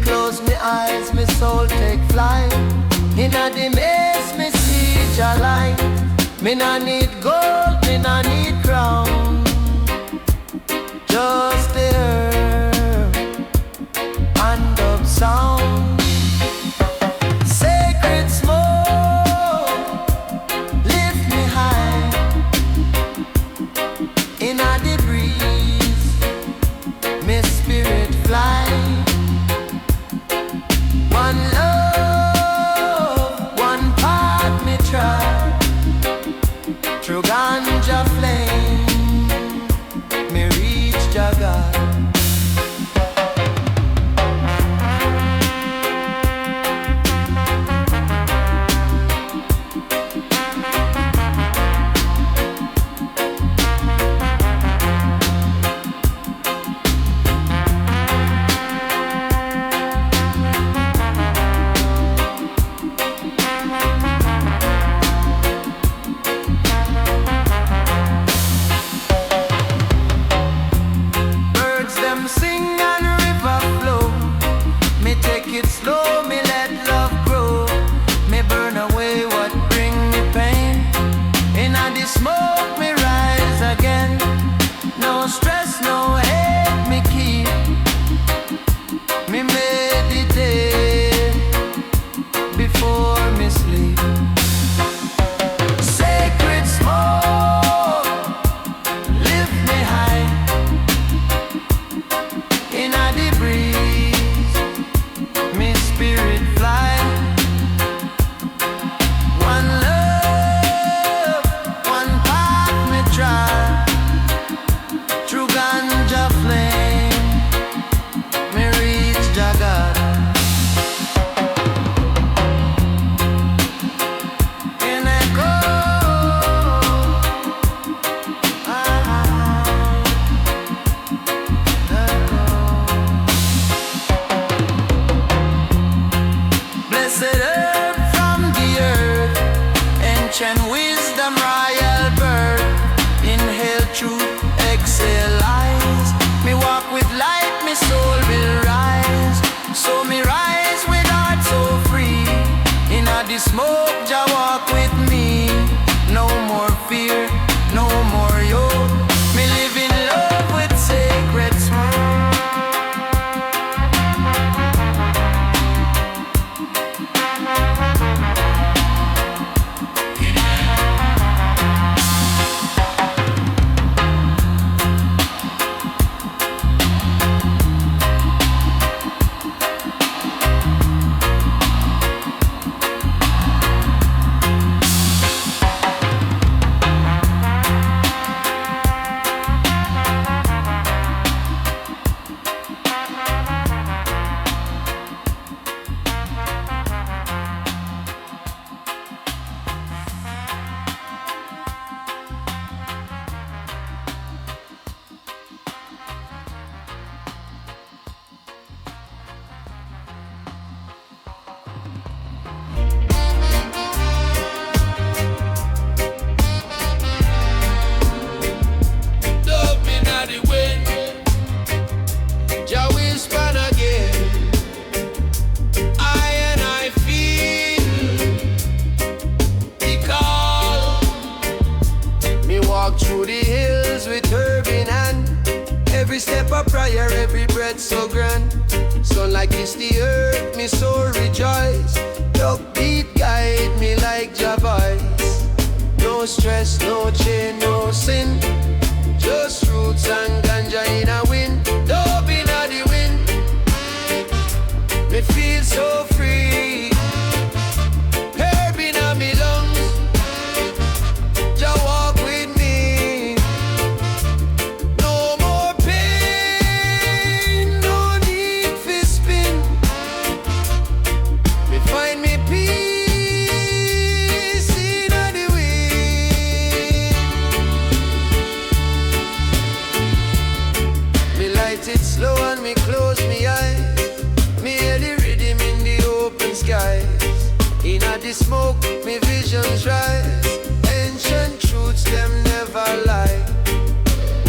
close me eyes, me soul take flight. Inna the maze, me see Jah light. Me nah need gold, me nah need crown. Just the earth and up sound. Sacred smoke, lift me high. Inna the breeze, me spirit fly. One love, one path me try. Through ganja flame, me reach Jah God.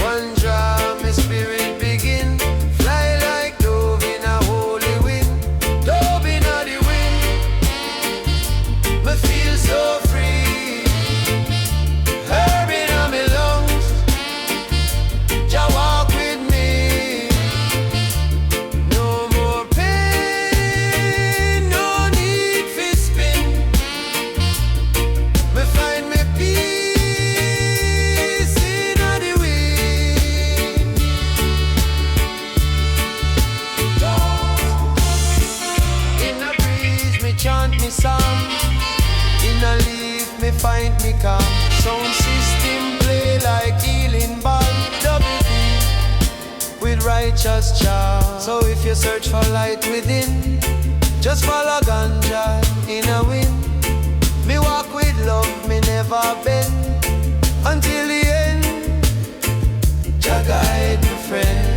One draw, my spirit begin fly like dove in a holy wind. find me calm. Sound system play like healing balm. Double D with righteous charm. So if you search for light within, just follow ganja in a wind. Me walk with love, me never bend until the end. Jah guide me friend.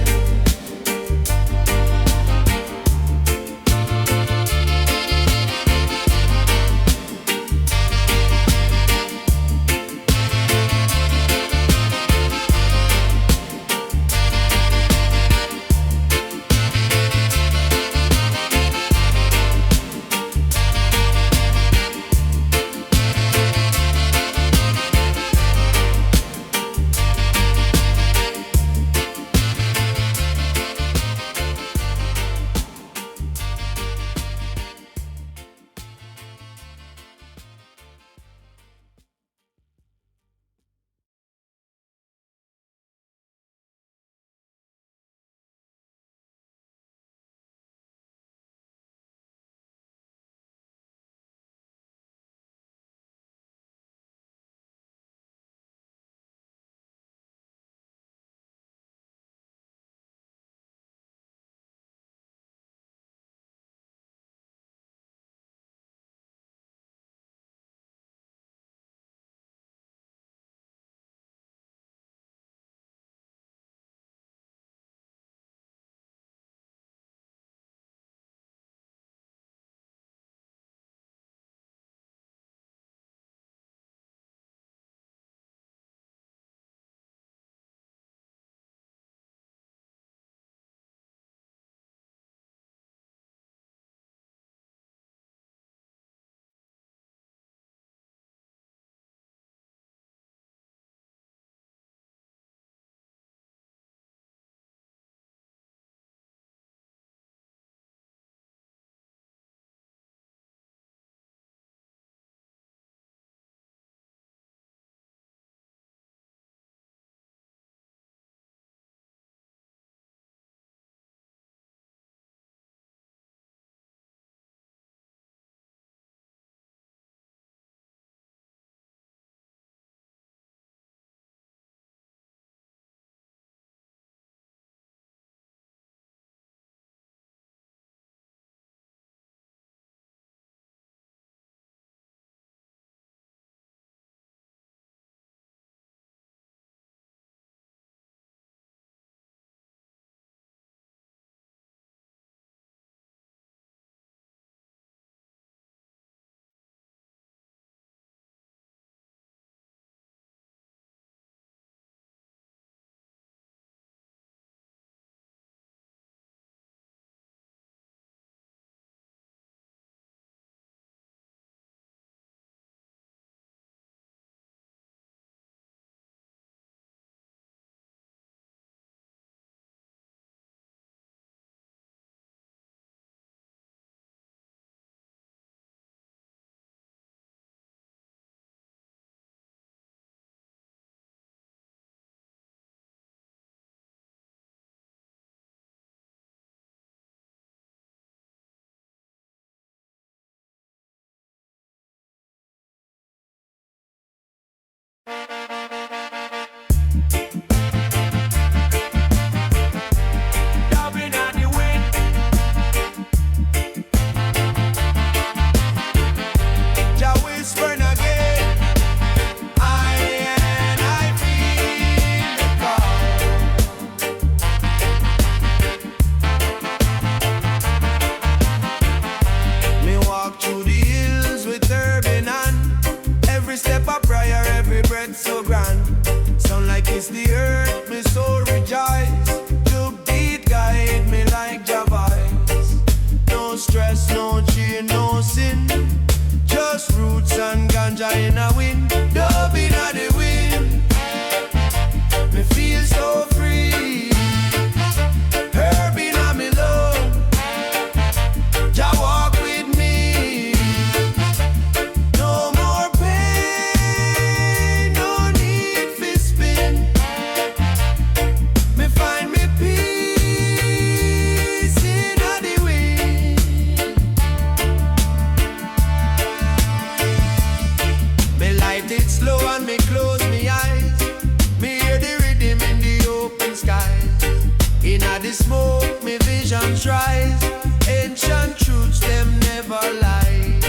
roots rise, ancient truths them never lie.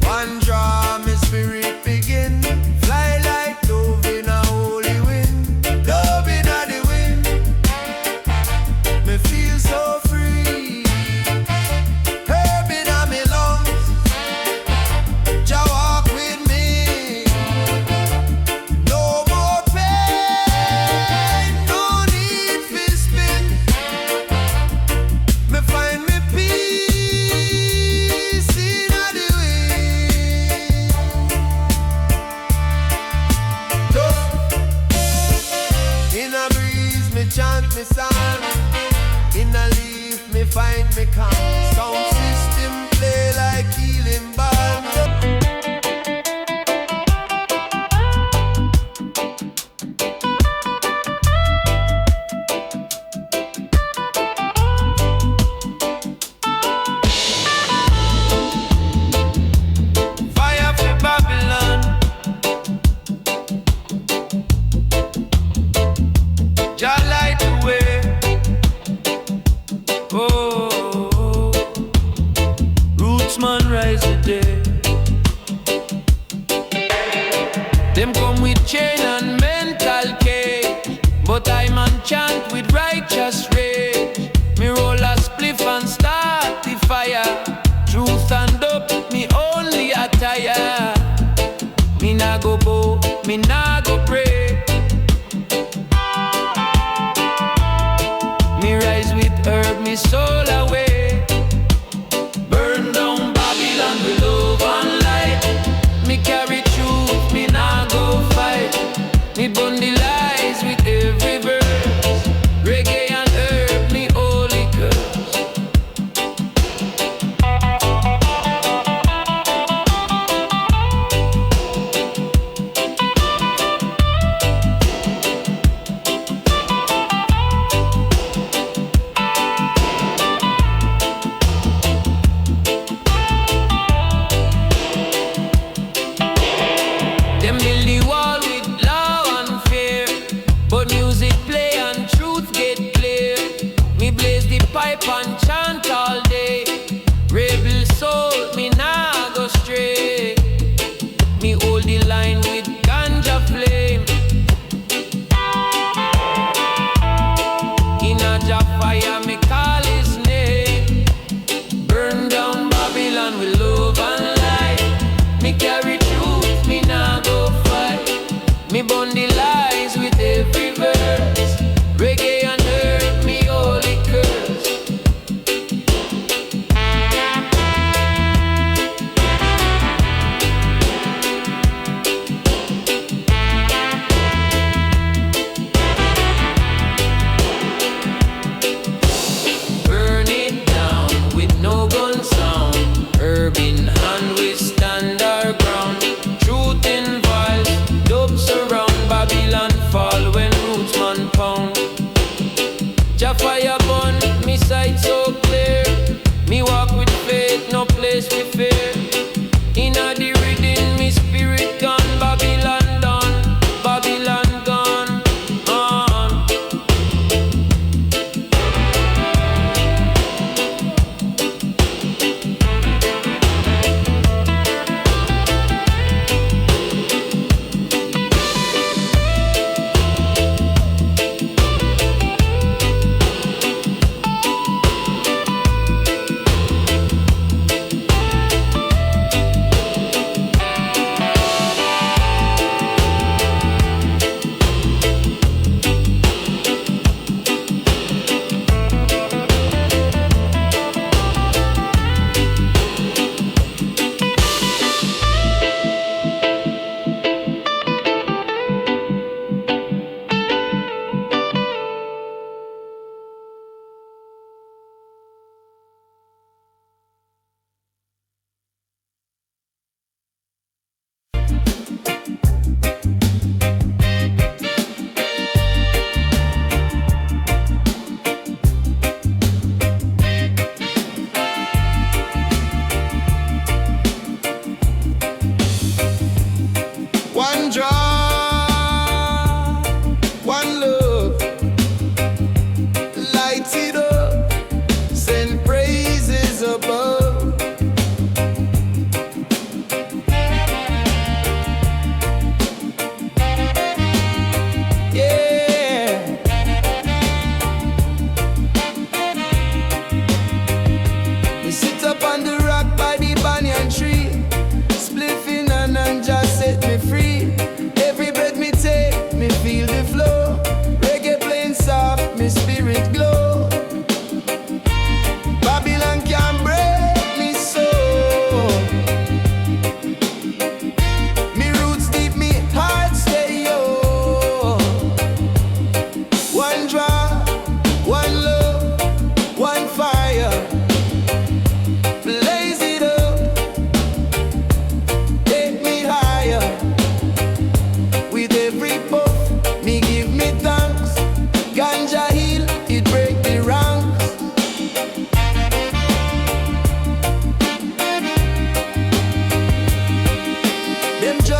One draw, my spirit begin, fly like dove in a holy wind, dove in a the wind. Me feel so free, herb in a me lungs. Jah walk with me, no more pain, no need for spin. Me find me peace in a the wind. In a breeze me chant me song, in a leaf me find me calm. Sound system play like healing balm. Fire for Babylon, Jah light the way. Oh, roots man rise the day. Them come with chain and mental cage, but I man chant with righteous rage. Me roll a spliff and start the fire. Truth and up, me only attire. Me nah go bow, me nah go pray. Me rise with herb, me soul away. Burn down Babylon with love and light. Me carry truth, me nah go fight. Me burn the lies with every verse. Reggae and herb, me holy curse. Them build the wall with love and fear, but music play and truth get clear. Me blaze the pipe and chant all day. Rebel soul, me nah go stray. Me hold the line with ganja flame. In a Jah fire, me call his name. Burn down Babylon with love and light. Me carry truth, me nah go fight. Me burn the lies with every verse. Reggae and herb, me holy curse.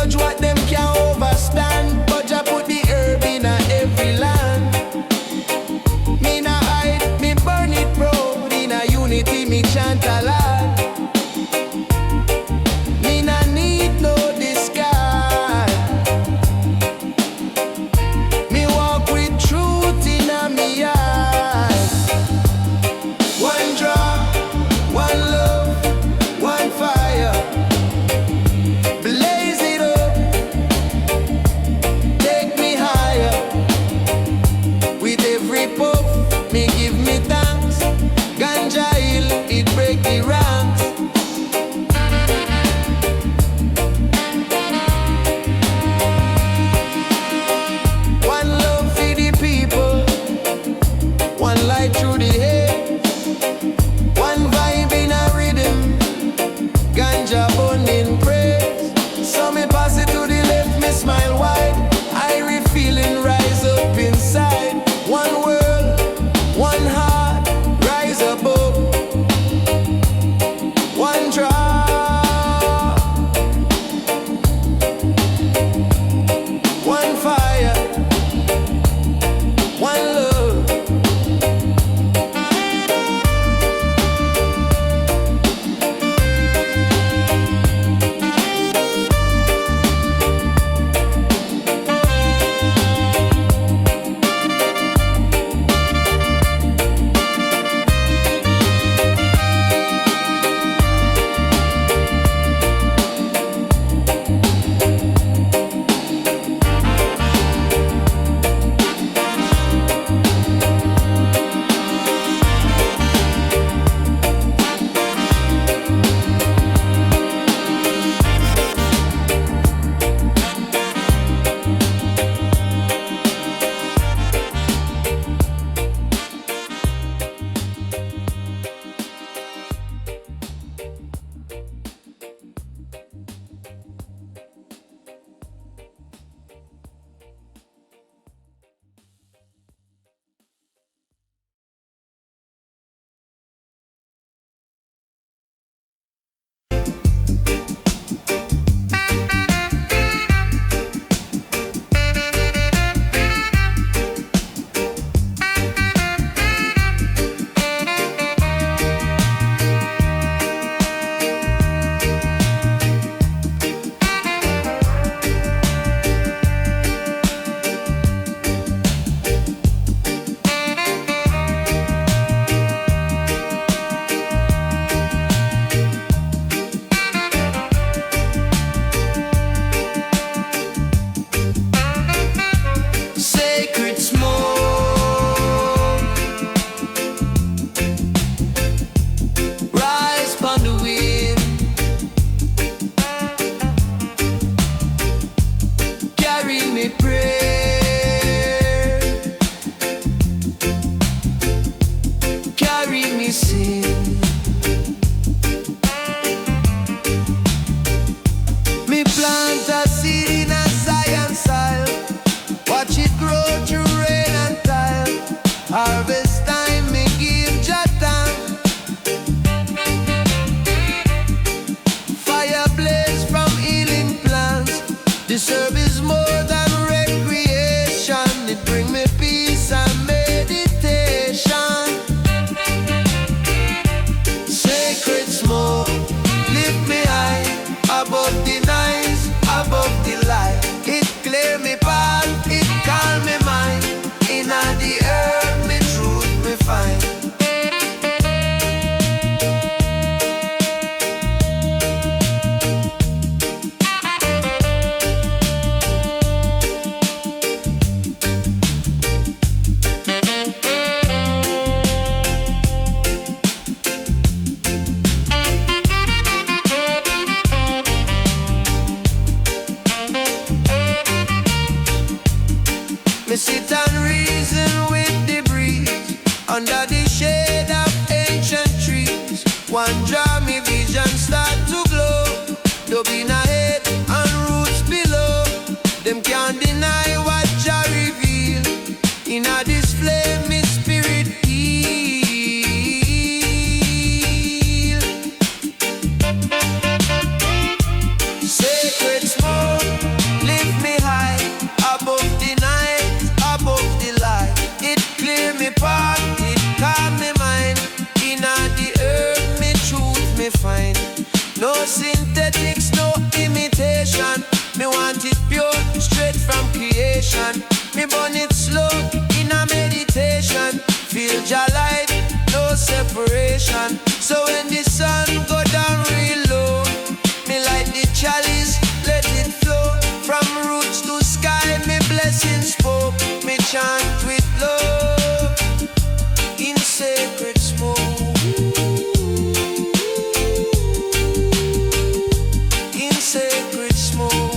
judge what them can't overstand, but Jah put the herb in every land. Me nah hide, me burn it proud. In a unity, me chant a lot. Me nah need no disguise. Me walk with truth in a me eyes. One drop, one love, one fire. Blaze it up, take me higher. With every puff, me give me thanks. Ganja hill, it break the ranks. One love for the people, one light through the haze, one vibe in a rhythm, ganja burning praise. So me pass it to the left, me smile wide. I feeling rise up inside. One world, one heart, rise above. One drop, one fire, one love. Sacred smoke, rise upon the wind. Carry me prayer, carry me sin. Me plant a seed in a science soil. Watch it grow through rain and tile. Harvest time, me give Jah thanks. Fire blaze from healing plants. This herb is more than recreation. It bring me peace and meditation. Sacred smoke, lift me high, above the noise, above the light. It clear me path, it calm me mind. Inna the earth, me truth me find. Me sit and reason with the breeze under the shade of ancient trees. One draw me vision start to glow. Dub in a head and roots below. Them can't deny what Jah reveal. In a display me spirit heal. Sacred smoke, pure, straight from creation. Me burn it slow in a meditation. Feel your life, no separation. So when the sun go down real low, me light the chalice, let it flow. From roots to sky, me blessings spoke. Me chant with love in sacred smoke. In sacred smoke.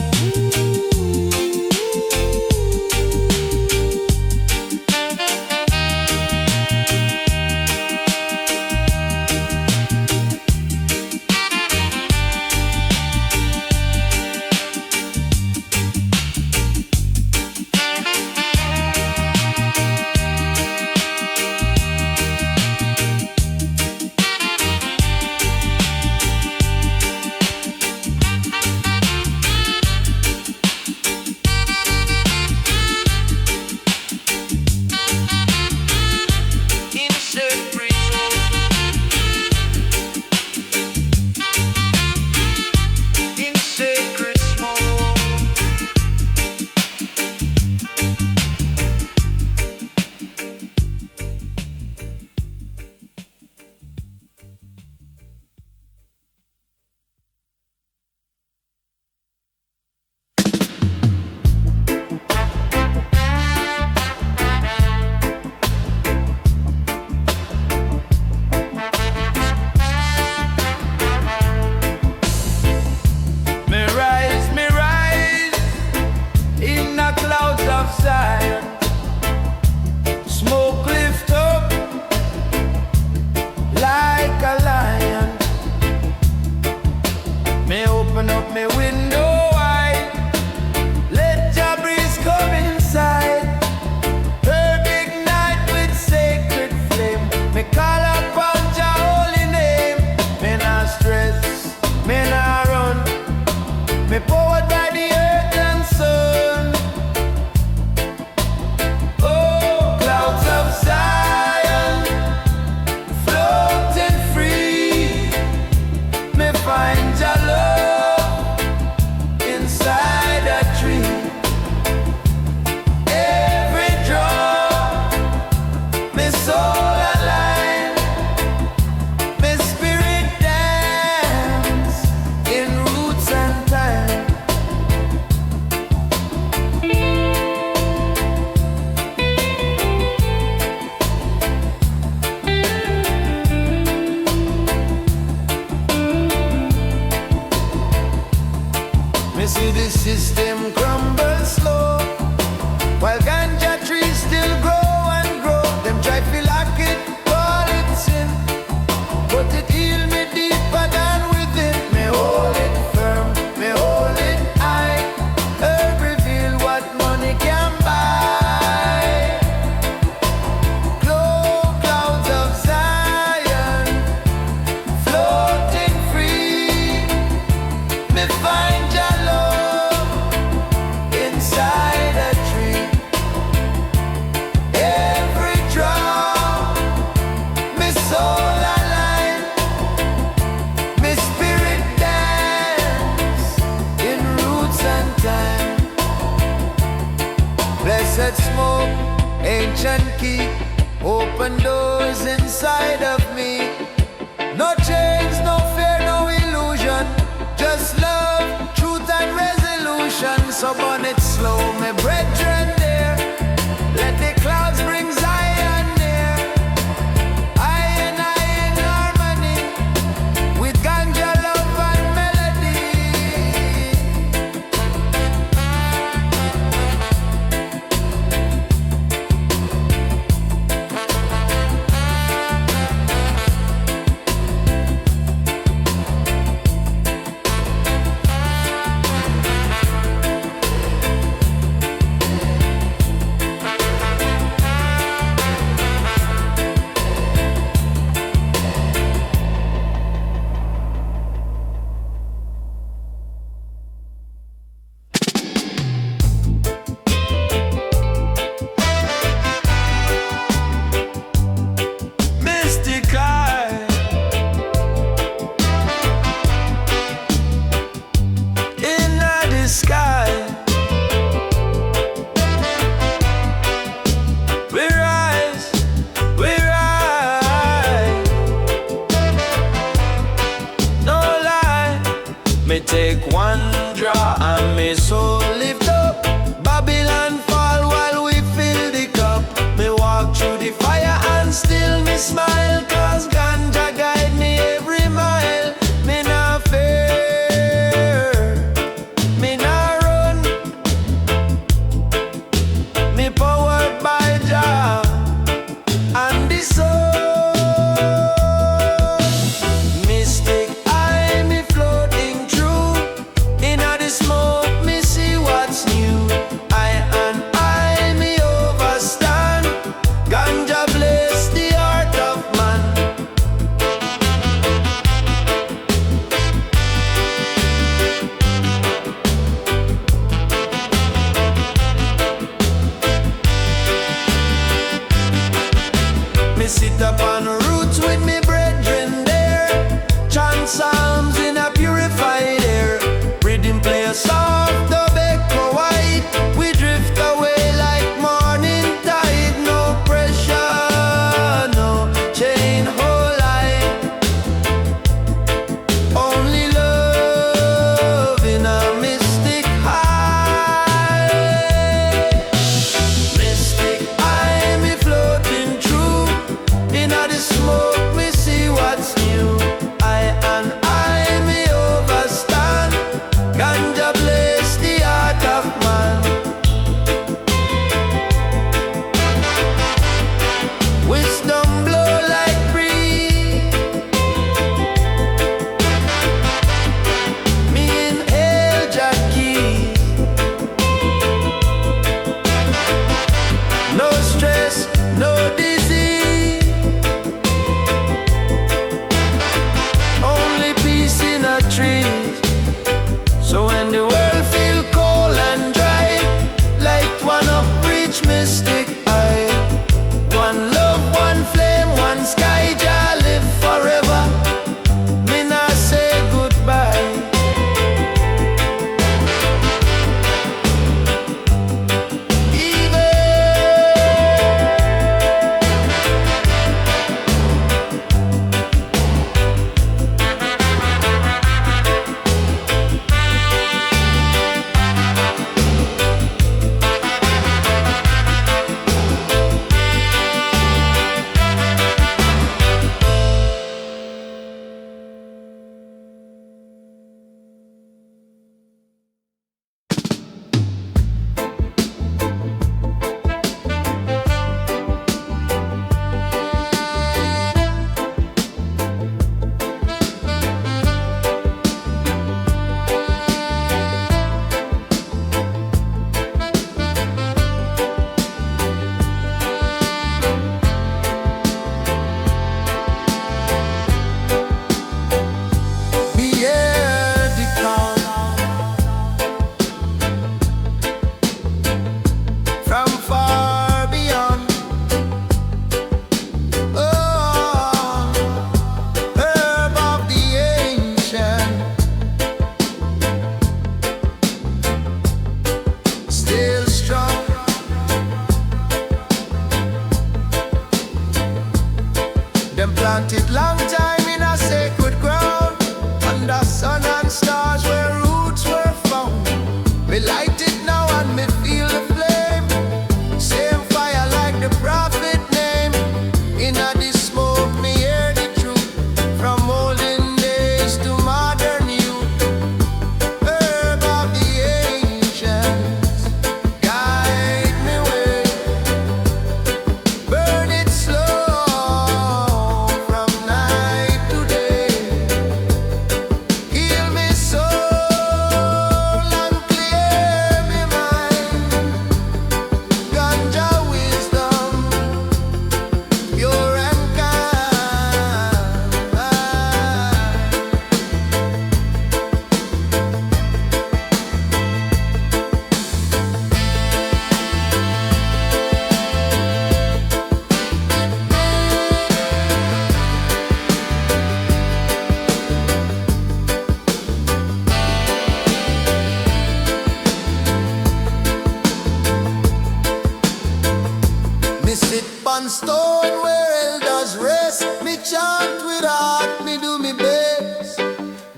stone where elders rest. Me chant with heart, me do me best.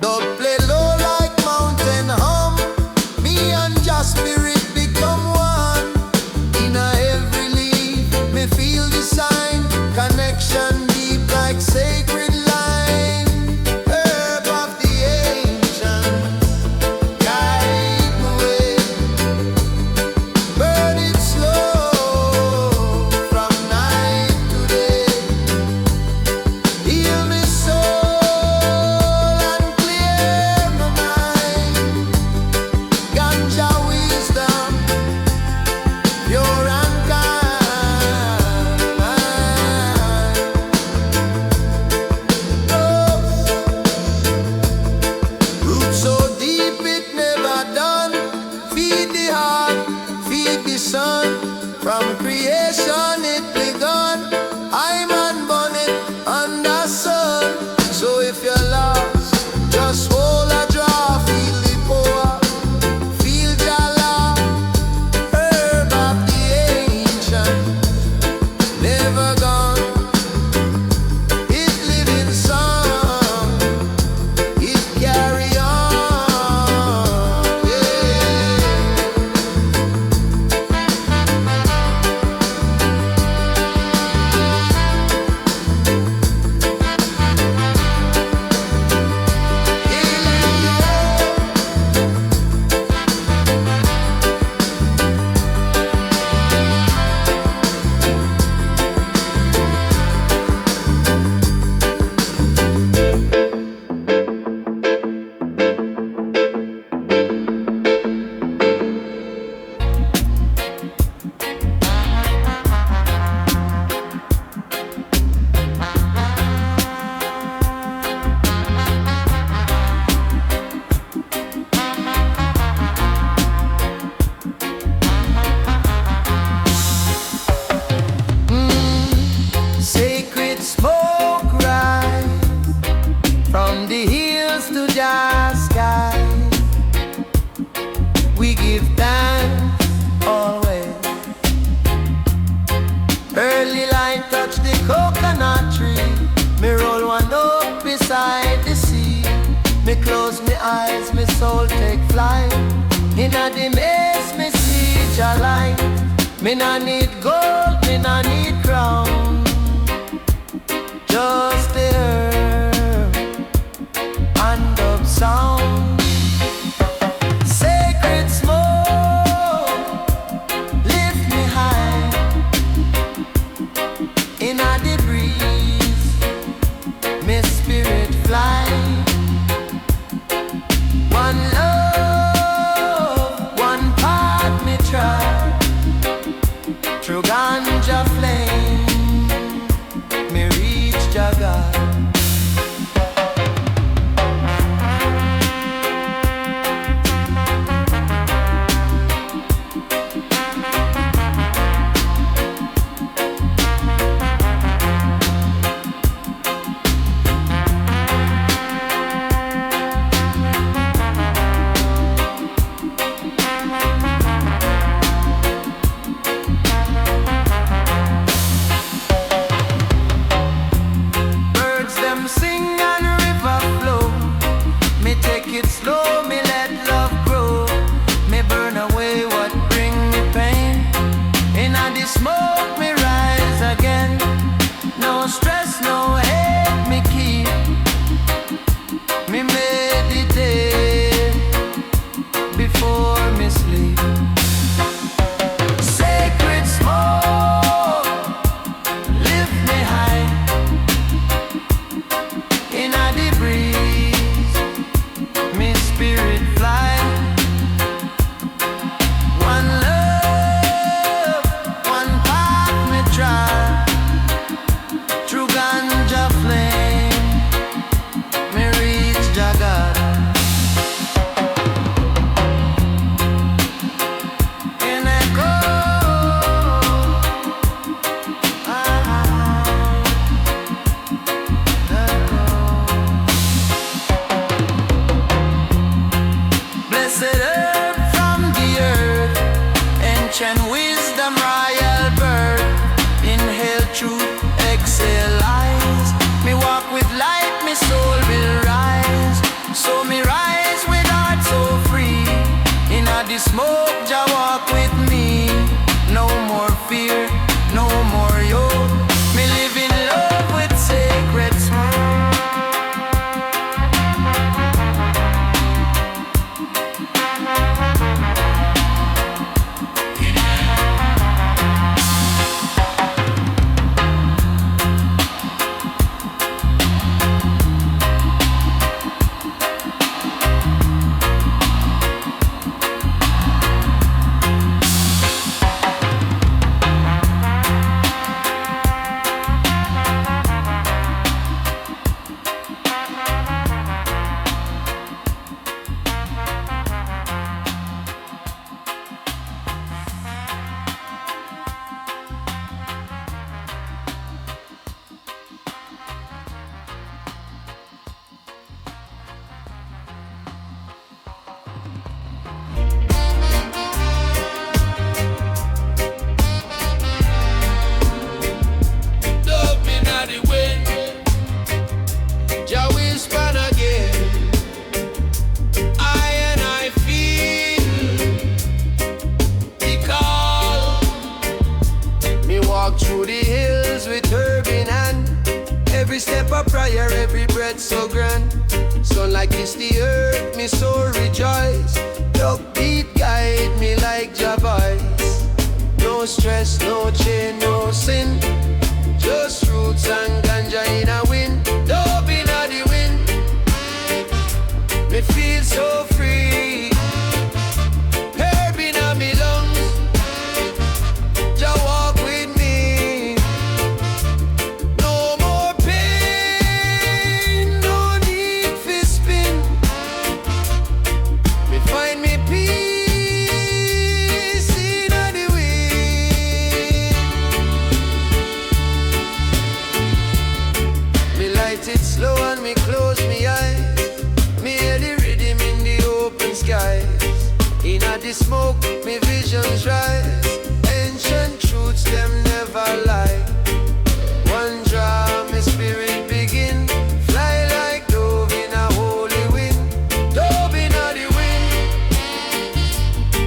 Dub play low like mountain hum. Me and just spirit become one. In a every leaf, me feel the sign. Connection deep like sacred line. Herb of the ancients, guide the way. Burn it slow from night to day. Heal me soul and clear my mind. Ganja wisdom, pure and kind. Roots so deep it never done. Feed the heart, feed the sun. From creation it begun. I'm unborn under sun. So if you're lost, just hold a draw. Feel the power, feel Jala. Herb of the ancient, never gone. It living song, it carry on. Yeah. Sacred smoke rise from the hills to the sky. We give thanks always. Early light touch the coconut tree. Me roll one up beside the sea. Me close me eyes, me soul take flight. Inna the maze, me see your light. Me nah need gold, me nah need crown. Just the herb and dub sound. Sacred smoke, lift me high. Inna the breeze, me spirit fly. One love, one path me try. Through ganja flame, me reach Jaga. Birds them sing and river flow. Me take it slow, me let love grow. Me burn away what bring me pain. Inna the smoke me rise again. No stress, no hate me keep. Me meditate before me sleep. Sacred smoke, lift me high. Inna the breeze, me spirit fly. One love, one path smoke, Jah walk with me. No more fear, no more yoke. Me live in love with sacred smoke. Through the hills with herb in hand. Every step a prayer, every breath so grand. Sunlight kiss the earth, me soul rejoice. Dub beat guide me like Jah voice. No stress, no chain, no sin. Just roots and ganja in a wind. Dub in a the wind. Me feel so free. Herb in a me lungs. Jah walk with me. Slow and me close me eyes. Me hear the rhythm in the open skies. In a the smoke, me visions rise. Ancient truths, them never lie. One draw, me spirit begin. Fly like dove in a holy wind. Dove in a the wind.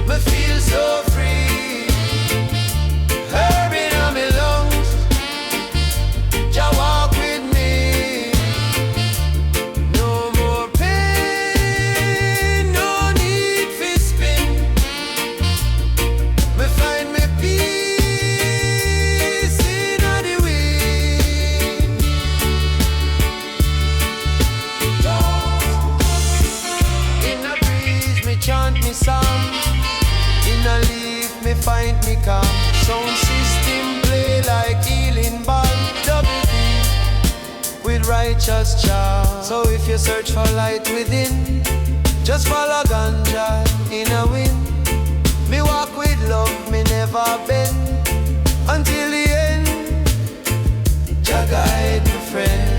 Me feel so free. Herb in a me lungs. Jah walk with me. Chant me song, in a leaf me find me calm. Sound system play like healing balm. Double deep with righteous chants. So if you search for light within, just follow ganja in a wind. Me walk with love, me never bend until the end. Jah guide me friend.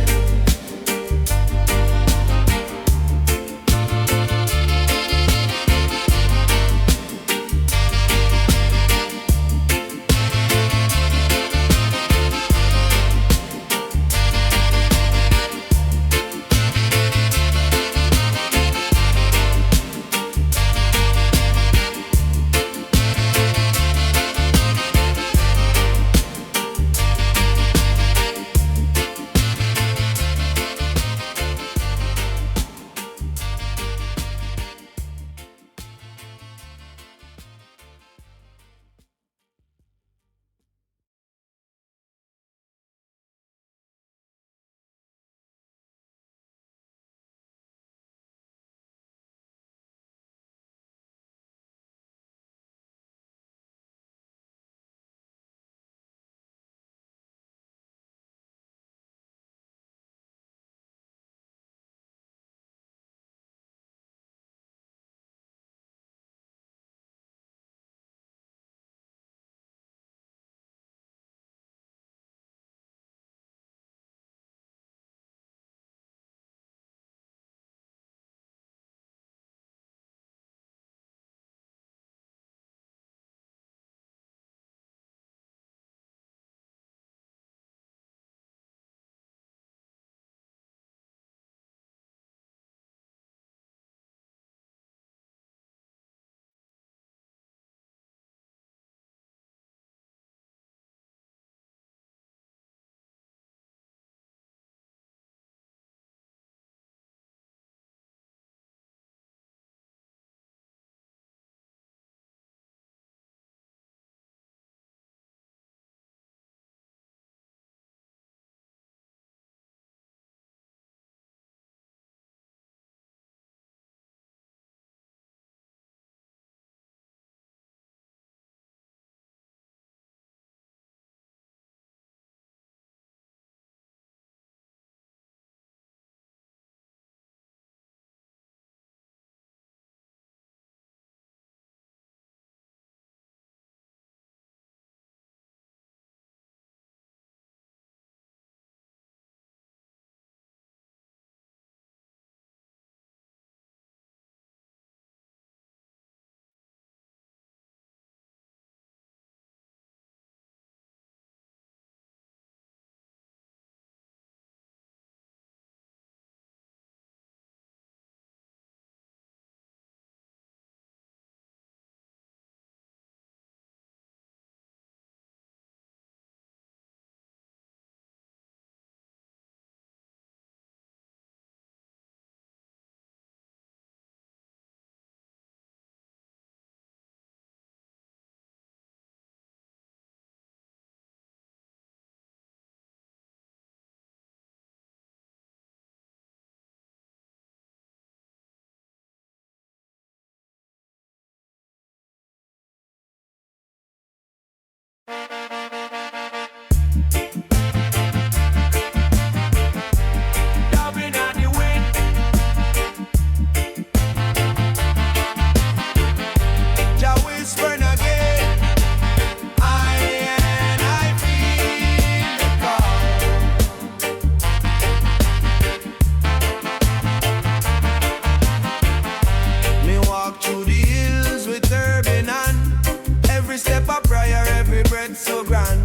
strength so grand.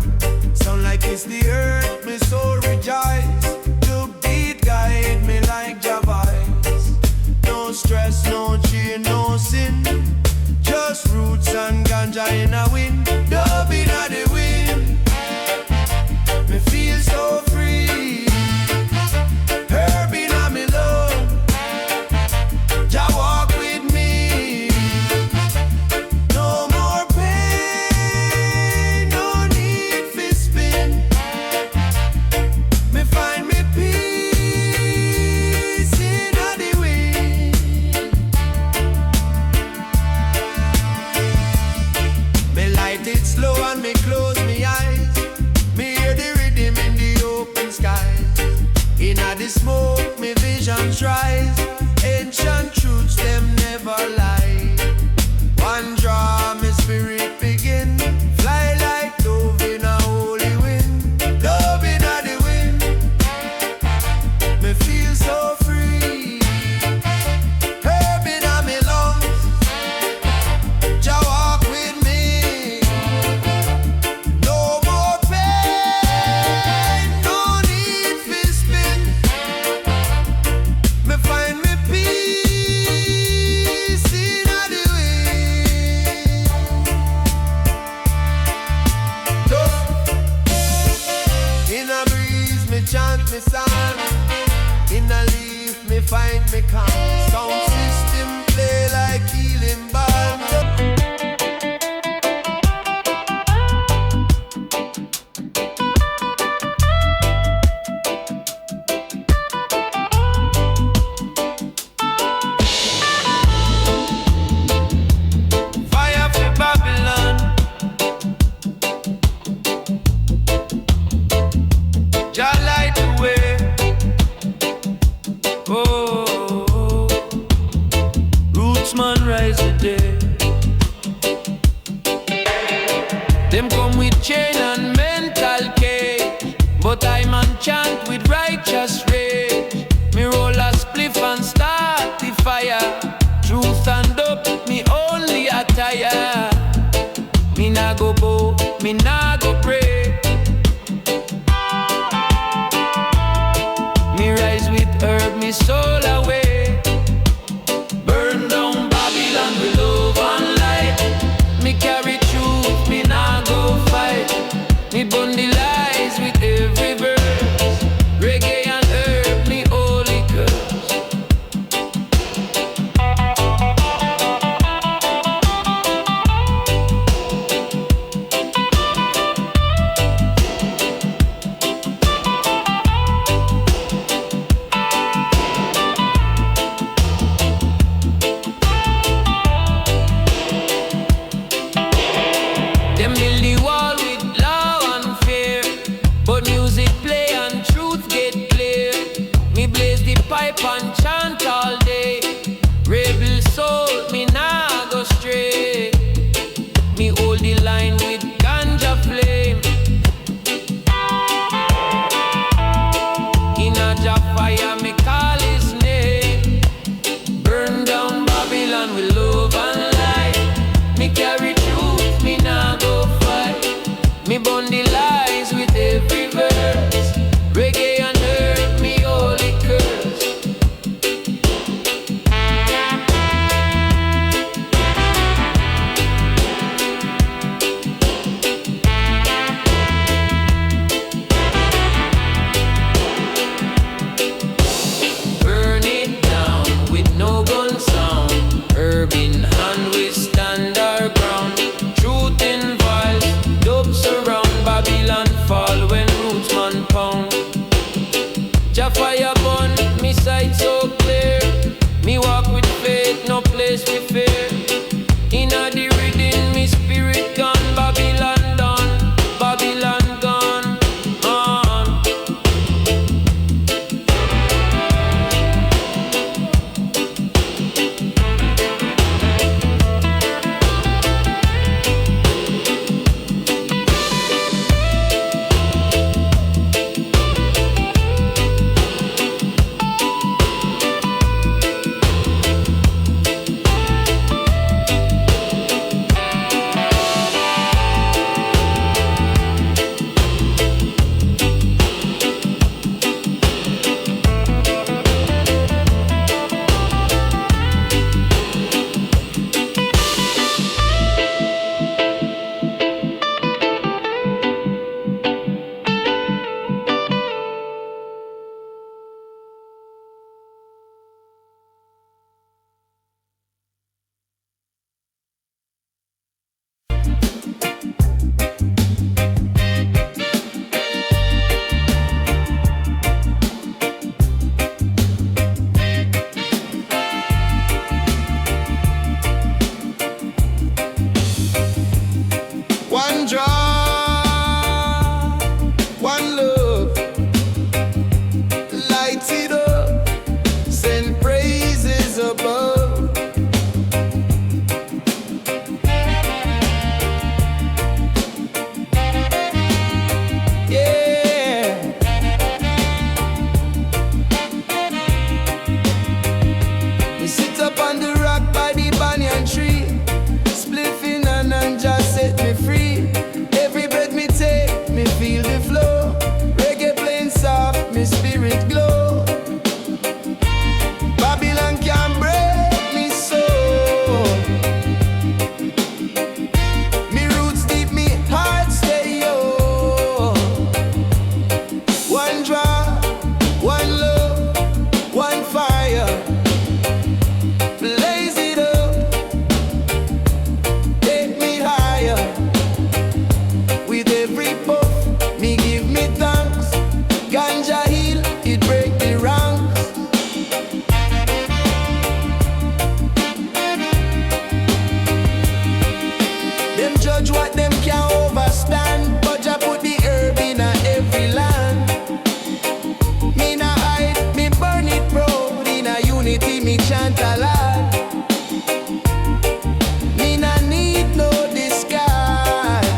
Sound like it's the earth, me soul rejoice. To beat guide me like your voice. No stress, no chain, no sin. Just roots and ganja in a wind. Dub in a the wind. Me feel so free. Herb in a me love. Jah walk with me. No more pain, no need for spin. Me find me peace in a the wind. Me light it slow and me close me eyes. Me hear the rhythm in the open sky. In a the smoke me visions rise. Ancient truths them never lie. One draw me spirit begin. Fly like dove in a holy wind. Dove in a the wind. Me feel so free. Herb in a me lungs. Jah walk with me. No more pain, no need for spin. Me find me peace in a the wind. In a breeze me chant me song. In a leaf me find me calm. Sound system play like healing balm. Fire for Babylon. Jah light the way. Oh, roots man rise the day. Them come with chain and mental cage, but I man chant with righteous rage. Me roll a spliff and start the fire. Truth and up, me only attire. Me nah go bow, me nah go pray. Me rise with herb, me soul away. Burn down Babylon with love and light. Me carry truth, me nah go fight. Me burn the lies with every verse. Reggae and herb, me holy curse. Them build the wall with love and fear, but music play and truth get clear. Me blaze the pipe and chant all day. Rebel soul, me nah go stray. Me hold the line with ganja flame. In a Jah fire, me call his name. Burn down Babylon with love and light. Me carry truth, me nah go fight. Me burn the lies with every verse. Reggae and herb, me holy curse. Burn it down with no gun sound. Herb in hand we stand our ground. Truth in voice, dub surround Babylon. One drop, one love, light it up, send praises above. Yeah. We sit up on the rock by the banyan tree, spliffing and just set me free. Every breath me take, me feel the flow. Reggae playing soft, me spirit glow. Babylon can't break me soul. Me roots deep, me heart stay yo. One drop, one love, one fire. Blaze it up, take me higher. With every puff, me give me thanks. Ganja heal, it break the ranks. Them judge what them can't overstand, but I put the herb in every land. Me na hide, me burn it proud. In a unity, me chant a lot. Me na need no disguise.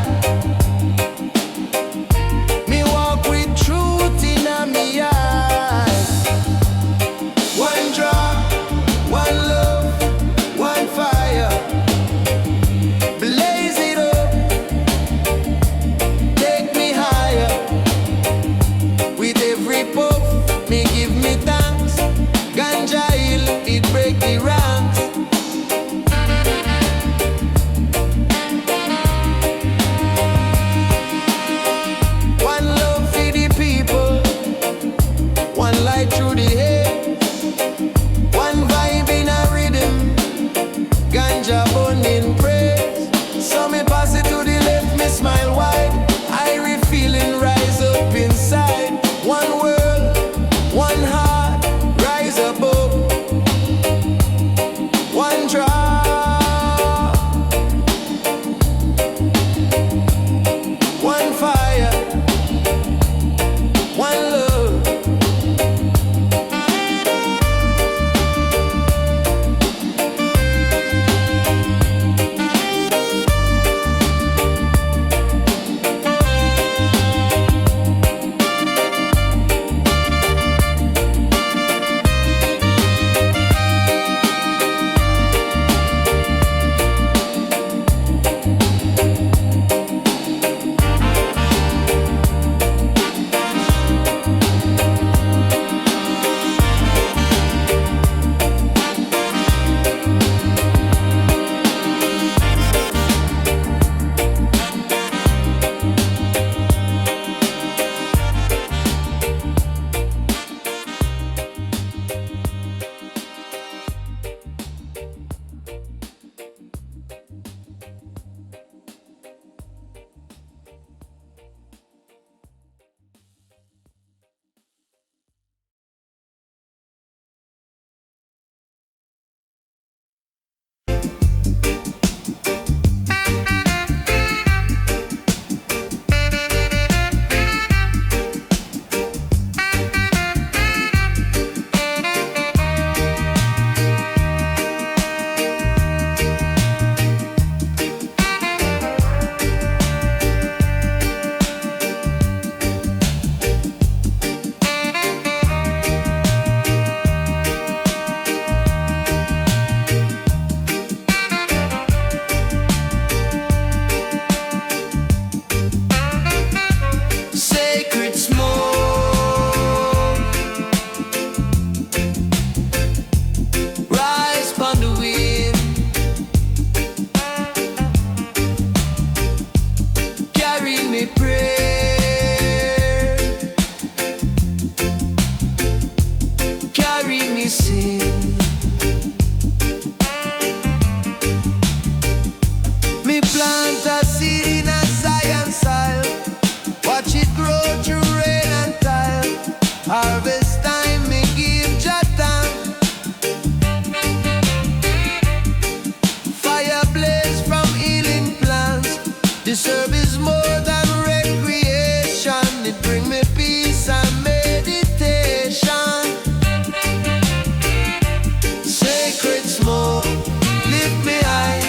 Me walk with truth in a me eyes. One drop, one love, one fire. Blaze it up, herb is more than recreation. It bring me peace and meditation. Sacred smoke, lift me high,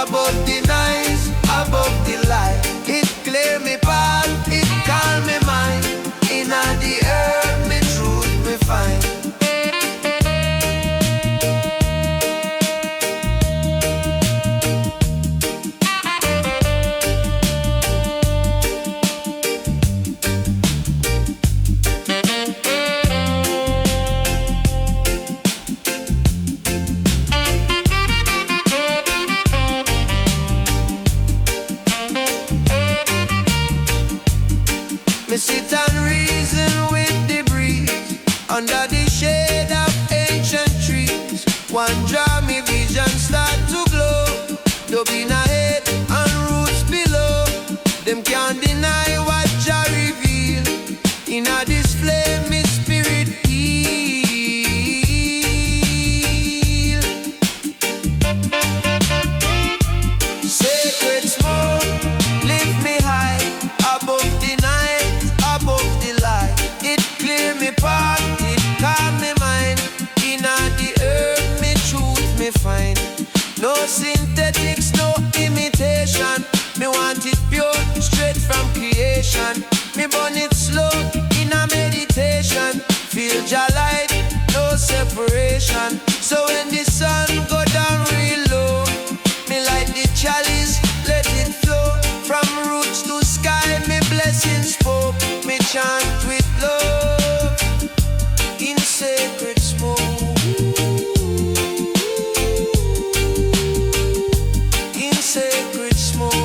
above the noise, above the light. It clear me path, it calm me mind. Inna the herb, me truth me find. Me sit and reason with the breeze under the shade of ancient trees. One draw me vision start to glow. Dub in a head and roots below. Them can't deny what Jah reveal. In a display me spirit heal. Sacred smoke, lift me high above the night, above the light. It clear me path, it calm me mind. Inna the earth, me truth me find. No synthetics, no imitation. Me want it pure, straight from creation. Me burn it slow, in a meditation. Feel Jah light, no separation. So when the sun go down real low, me light the chalice, let it flow. From roots to sky, me blessings spoke. Me chant with love in sacred smoke. In sacred smoke.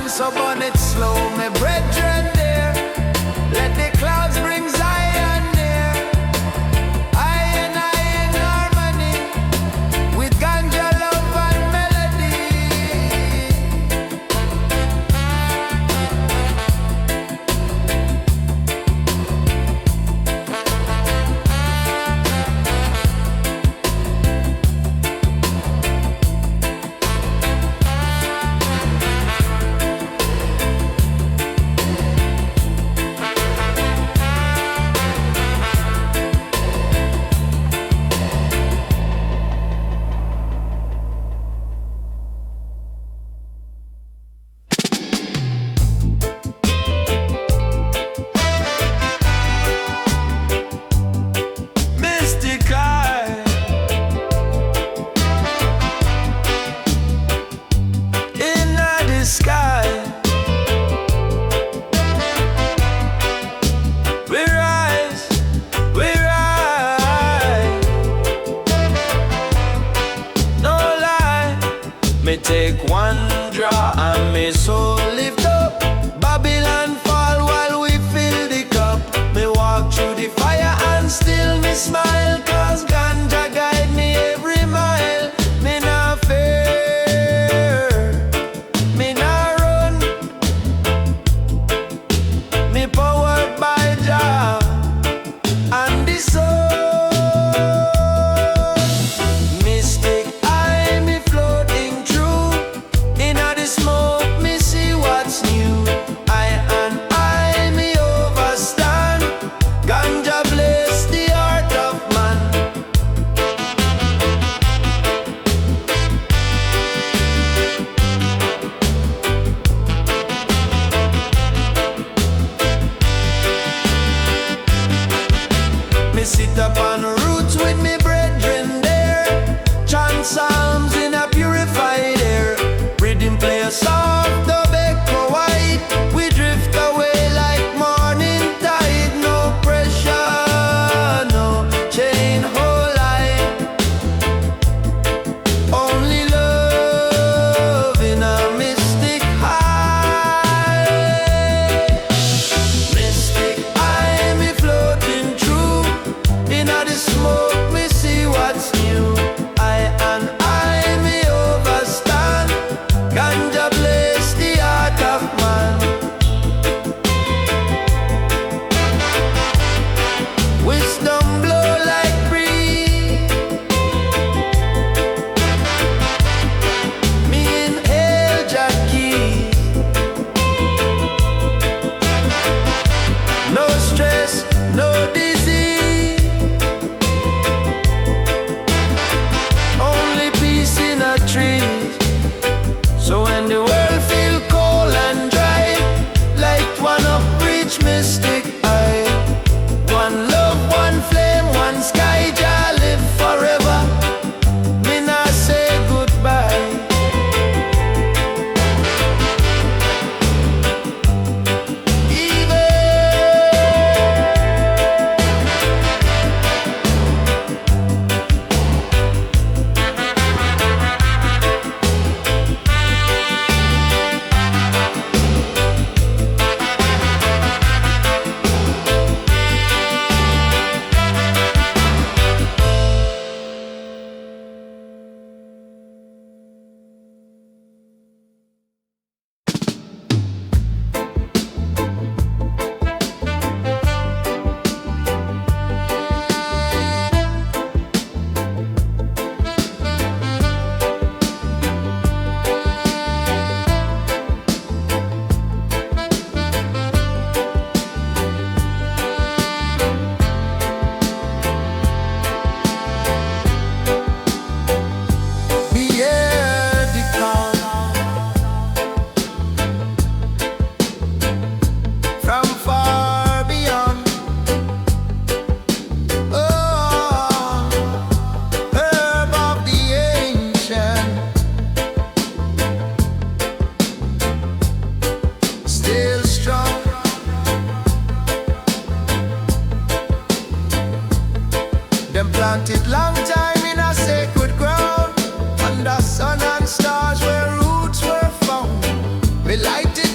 So burn it slow, my brethren there. Let the clouds bring Zion near. I and I in harmony with ganja love and melody. Take one draw and me soul lift up. Babylon fall while we fill the cup. Me walk through the fire and still me smile, cause ganja guide me every mile. Me not fear, me not run. Me powered by Jah and the soul. Sit up on roots with me brethren there. Chant psalms in a purified air. Rhythm play a soft dub echo white. We drift away like morning tide. No pressure, no chain hold light. Only love in a mystic high. Mystic high, me floating through. In the smoke, me see what's new. I me overstand. Ganja bless the heart of man. Wisdom blow like breeze. Me inhale Jackie. No stress, no disease. Trees. So when the world feel cold and dry, light one up, reach mystic eye. One love, one flame, one sky, Jah live forever. Me not say goodbye. planted long time in a sacred ground, under sun and stars where roots were found. We light it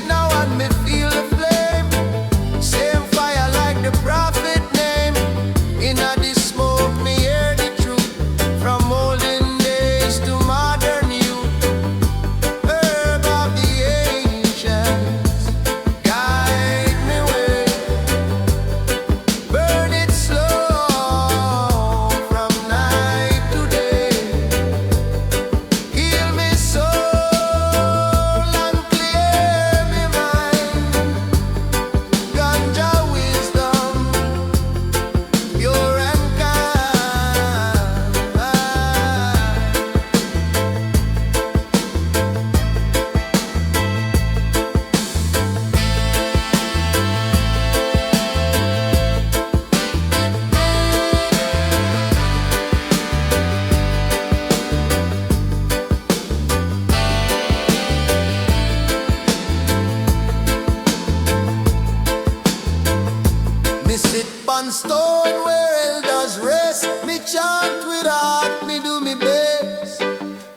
on stone where elders rest. Me chant with heart, me do me best.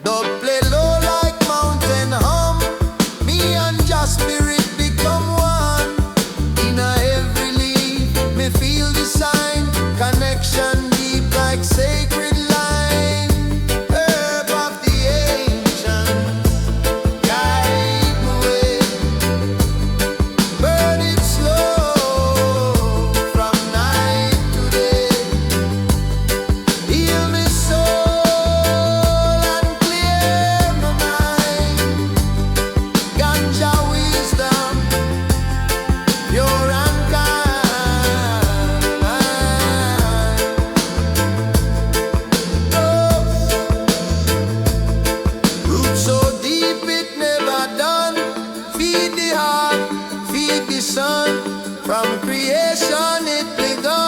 Dub play low like mountain hum. Me and just spirit become one. In a every leaf, me feel the sign. Connection deep like sacred line. Herb of the ancients, guide the way. Burn it slow from night to day. Heal me soul and clear my mind. Ganja wisdom, pure and kind. Roots so deep it never done. Feed the heart, feed the sun. From creation it begun.